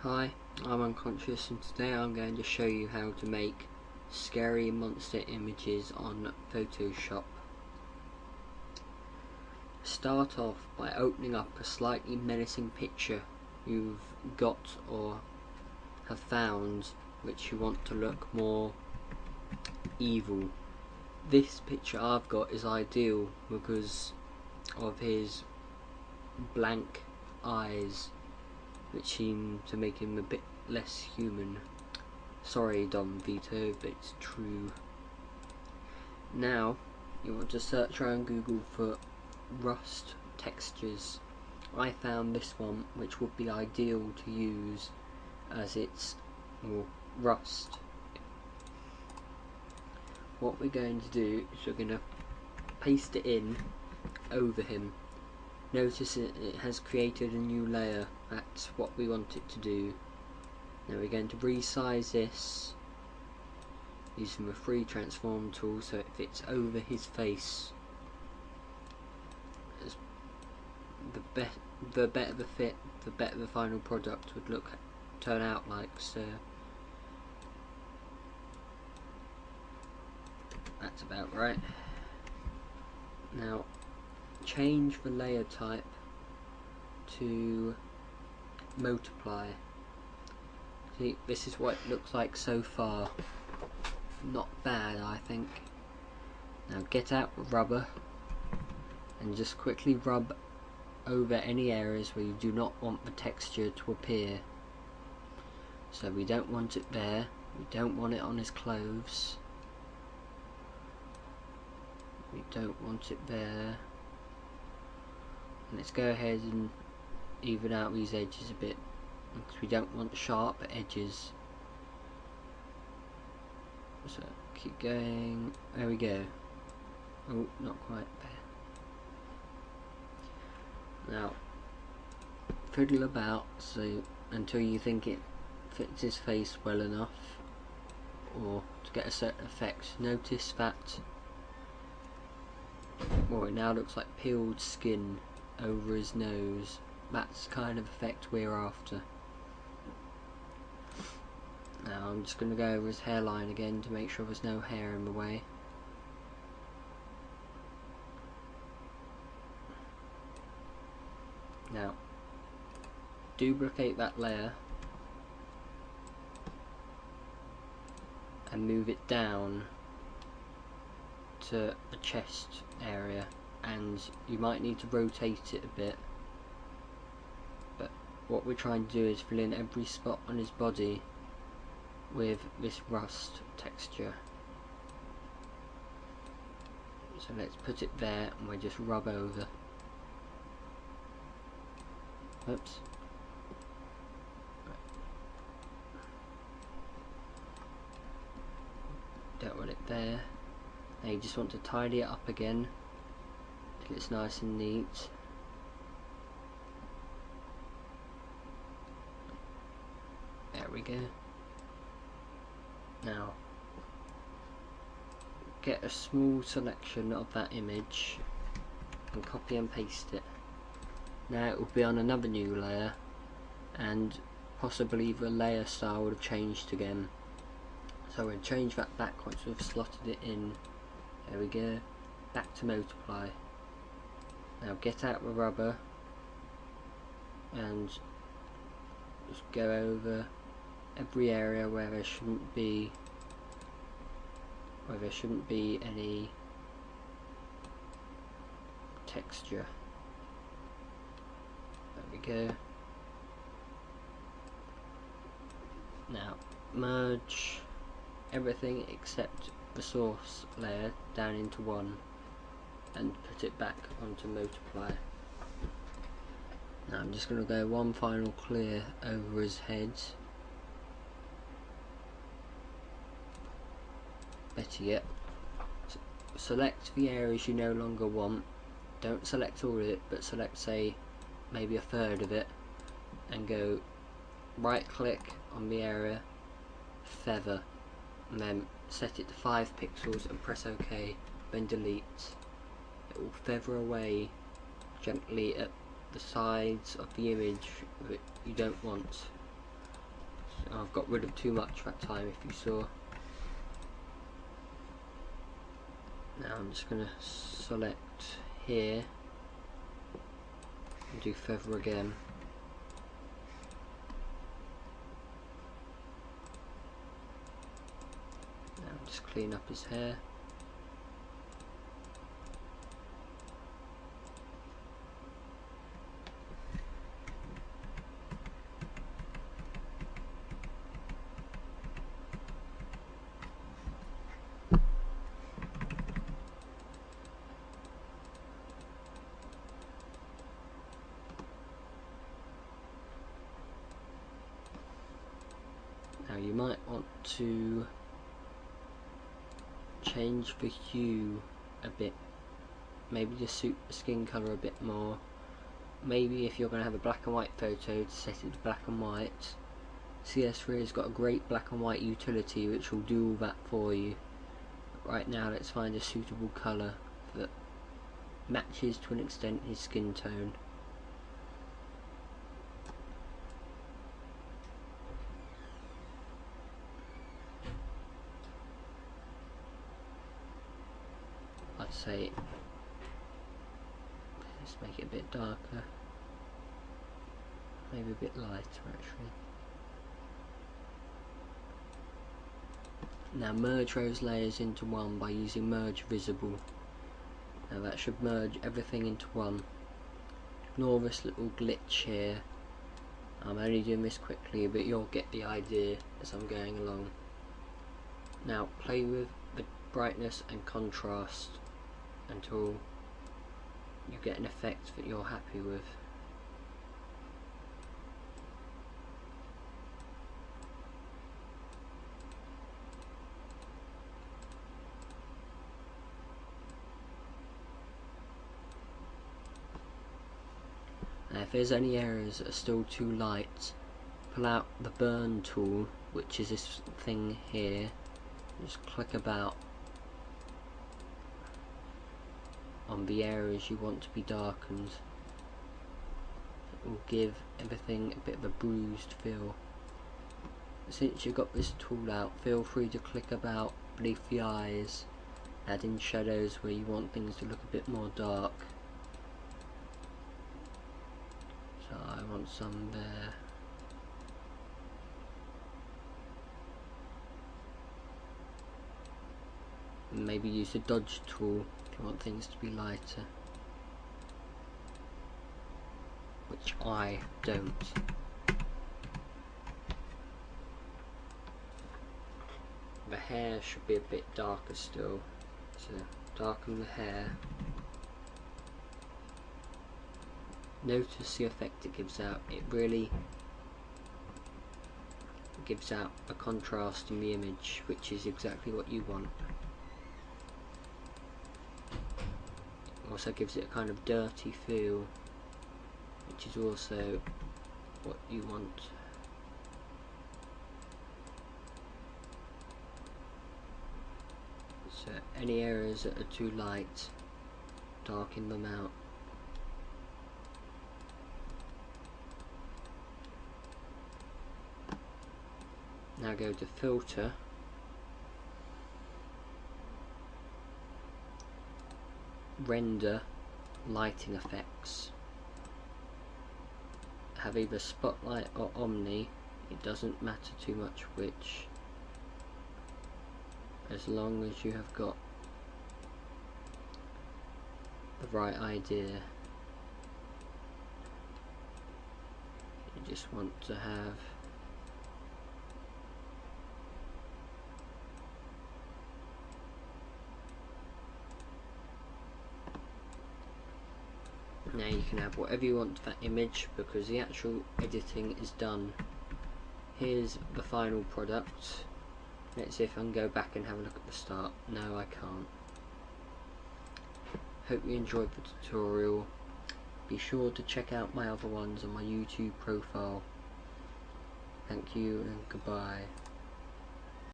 Hi, I'm Unconscious, and today I'm going to show you how to make scary monster images on Photoshop. Start off by opening up a slightly menacing picture you've got or have found which you want to look more evil. This picture I've got is ideal because of his blank eyes, which seem to make him a bit less human. Sorry Don Vito, but it's true. Now you want to search around Google for rust textures. I found this one which would be ideal to use as it's rust. What we're going to do is we're going to paste it in over him. Notice it has created a new layer. That's what we want it to do. Now we're going to resize this using the free transform tool so it fits over his face. The better the fit, the better the final product would turn out like. So that's about right. Now change the layer type to multiply. See, this is what it looks like so far. Not bad, I think. Now get out rubber and just quickly rub over any areas where you do not want the texture to appear. So we don't want it there, we don't want it on his clothes, we don't want it there. Let's go ahead and even out these edges a bit because we don't want sharp edges. So keep going. There we go. Oh, not quite there. Now fiddle about until you think it fits his face well enough, or to get a certain effect. Notice that it now looks like peeled skin over his nose. That's the kind of effect we're after. Now I'm just going to go over his hairline again to make sure there's no hair in the way. Now duplicate that layer and move it down to the chest area, and you might need to rotate it a bit, but what we're trying to do is fill in every spot on his body with this rust texture. So let's put it there and we'll just rub over. Oops. Don't want it there. Now you just want to tidy it up again till it's nice and neat. There we go. Now get a small selection of that image and copy and paste it. Now it will be on another new layer, and possibly the layer style would have changed again. So we'll change that back once we've slotted it in. There we go. Back to multiply. Now get out the rubber and just go over every area where there shouldn't be any texture. There we go. Now merge everything except the source layer down into one and put it back onto multiply. Now I'm just going to go one final clear over his head. Better yet, select the areas you no longer want. Don't select all of it, but select, say, maybe a third of it, and go right click on the area, feather, and then set it to 5 pixels and press OK, then delete. It will feather away gently at the sides of the image that you don't want. So I've got rid of too much that time, if you saw. Now I'm just going to select here and do feather again. Now just clean up his hair. Now you might want to change the hue a bit, maybe to suit the skin colour a bit more. Maybe if you're going to have a black and white photo, to set it to black and white. CS3 has got a great black and white utility which will do all that for you. But right now let's find a suitable colour that matches to an extent his skin tone. I'd say let's make it a bit darker, maybe a bit lighter actually. Now merge those layers into one by using merge visible. Now that should merge everything into one. Ignore this little glitch here. I'm only doing this quickly, but you'll get the idea as I'm going along. Now play with the brightness and contrast until you get an effect that you're happy with. Now if there's any areas that are still too light, pull out the burn tool, which is this thing here. Just click about on the areas you want to be darkened. It will give everything a bit of a bruised feel. Since you've got this tool out, feel free to click about beneath the eyes, add in shadows where you want things to look a bit more dark. So I want some there. Maybe use the dodge tool if you want things to be lighter, which I don't. The hair should be a bit darker still, so darken the hair. Notice the effect it gives out. It really gives out a contrast in the image, which is exactly what you want. Also gives it a kind of dirty feel, which is also what you want. So any areas that are too light, darken them out. Now go to filter, render, lighting effects. Have either spotlight or omni, it doesn't matter too much which, as long as you have got the right idea. You just want to have now you can have whatever you want for that image, because the actual editing is done. Here's the final product. Let's see if I can go back and have a look at the start. No, I can't. Hope you enjoyed the tutorial. Be sure to check out my other ones on my YouTube profile. Thank you and goodbye.